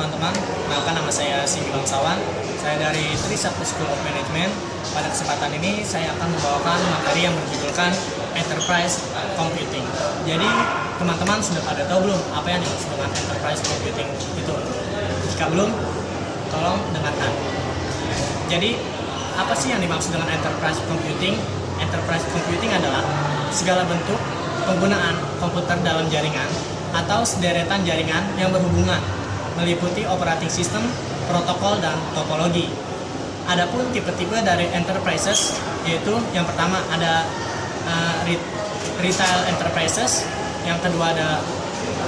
teman-teman, kenalkan nama saya Simi Bangsawan. Saya dari Trisakti School of Management. Pada kesempatan ini saya akan membawakan materi yang berjudulkan Enterprise Computing. Jadi teman-teman sudah pada tahu belum apa yang dimaksud dengan Enterprise Computing itu? Jika belum, tolong dengarkan. Jadi apa sih yang dimaksud dengan Enterprise Computing? Enterprise Computing adalah segala bentuk penggunaan komputer dalam jaringan atau sederetan jaringan yang berhubungan, meliputi operating system, protokol, dan topologi. Adapun tipe-tipe dari enterprises, yaitu yang pertama ada retail enterprises, yang kedua ada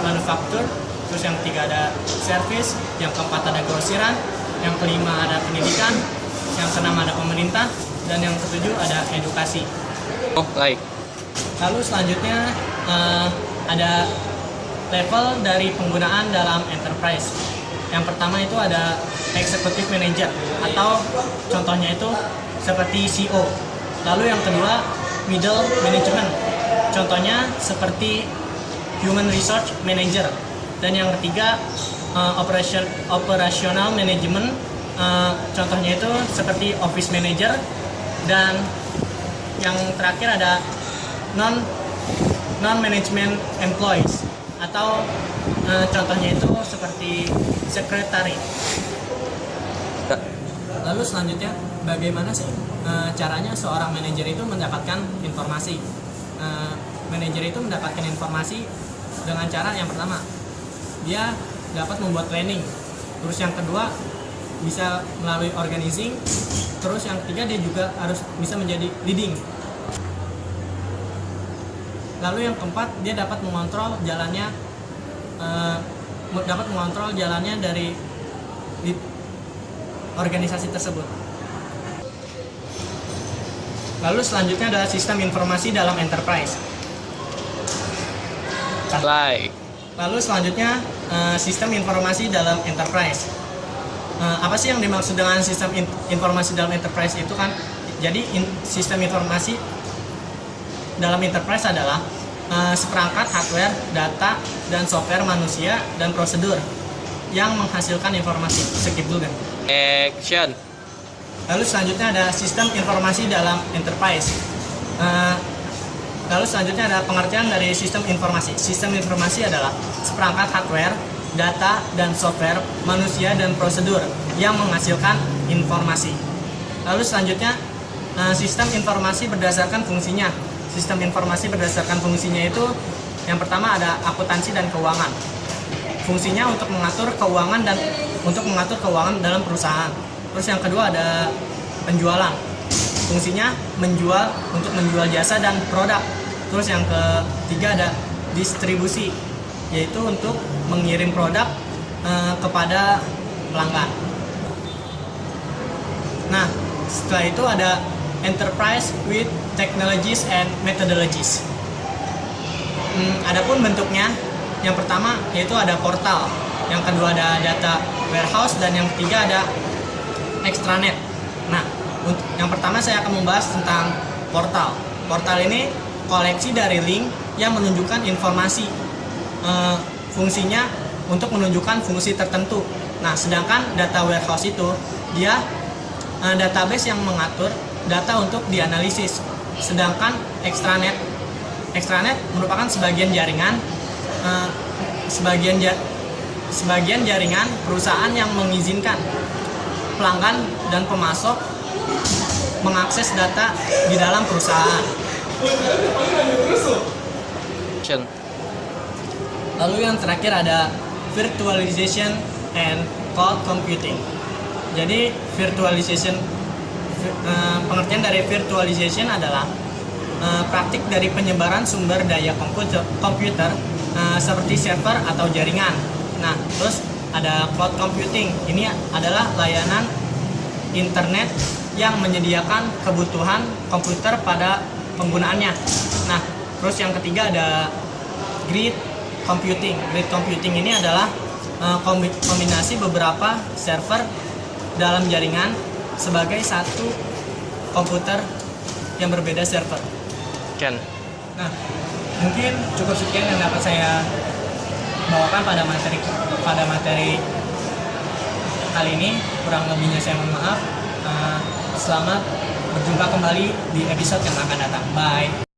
manufacture, terus yang ketiga ada service, yang keempat ada grosiran, yang kelima ada pendidikan, yang keenam ada pemerintah, dan yang ketujuh ada edukasi. Oh, baik. Lalu selanjutnya ada level dari penggunaan dalam enterprise. Yang pertama itu ada executive manager atau contohnya itu seperti CEO. Lalu yang kedua middle management, contohnya seperti human resource manager. Dan yang ketiga operational management, contohnya itu seperti office manager. Dan yang terakhir ada non management employees atau contohnya itu seperti secretary. Lalu selanjutnya, bagaimana sih caranya seorang manajer itu mendapatkan informasi? Manajer itu mendapatkan informasi dengan cara yang pertama, dia dapat membuat planning. Terus yang kedua, bisa melalui organizing. Terus yang ketiga, dia juga harus bisa menjadi leading. Lalu yang keempat, dia dapat mengontrol jalannya dari organisasi tersebut. Lalu selanjutnya adalah sistem informasi dalam enterprise. Baik. Lalu selanjutnya sistem informasi dalam enterprise. Apa sih yang dimaksud dengan sistem informasi dalam enterprise itu kan? Jadi sistem informasi dalam enterprise adalah seperangkat hardware, data, dan software manusia dan prosedur yang menghasilkan informasi. Skip dulu kan? Action. Lalu selanjutnya ada sistem informasi dalam enterprise. Lalu selanjutnya ada pengertian dari sistem informasi. Sistem informasi adalah seperangkat hardware, data, dan software manusia dan prosedur yang menghasilkan informasi. Lalu selanjutnya sistem informasi berdasarkan fungsinya. Sistem informasi berdasarkan fungsinya itu yang pertama ada akuntansi dan keuangan. Fungsinya untuk mengatur keuangan dalam perusahaan. Terus yang kedua ada penjualan. Fungsinya untuk menjual jasa dan produk. Terus yang ketiga ada distribusi, yaitu untuk mengirim produk kepada pelanggan. Nah, setelah itu ada enterprise with technologies and methodologies. Adapun bentuknya, yang pertama yaitu ada portal, yang kedua ada data warehouse, dan yang ketiga ada extranet. Nah, yang pertama saya akan membahas tentang portal. Portal ini koleksi dari link yang menunjukkan informasi. Fungsinya untuk menunjukkan fungsi tertentu. Nah, sedangkan data warehouse itu dia database yang mengatur data untuk dianalisis. Sedangkan extranet merupakan sebagian jaringan perusahaan yang mengizinkan pelanggan dan pemasok mengakses data di dalam perusahaan. Lalu yang terakhir ada virtualization and cloud computing. Jadi pengertian dari virtualization adalah praktik dari penyebaran sumber daya komputer seperti server atau jaringan. Nah, terus ada cloud computing. Ini adalah layanan internet yang menyediakan kebutuhan komputer pada penggunaannya. Nah, terus yang ketiga ada grid computing. Grid computing ini adalah kombinasi beberapa server dalam jaringan sebagai satu komputer yang berbeda server. Nah, mungkin cukup sekian yang dapat saya bawakan pada materi kali ini. Kurang lebihnya saya mohon maaf. Selamat berjumpa kembali di episode yang akan datang. Bye.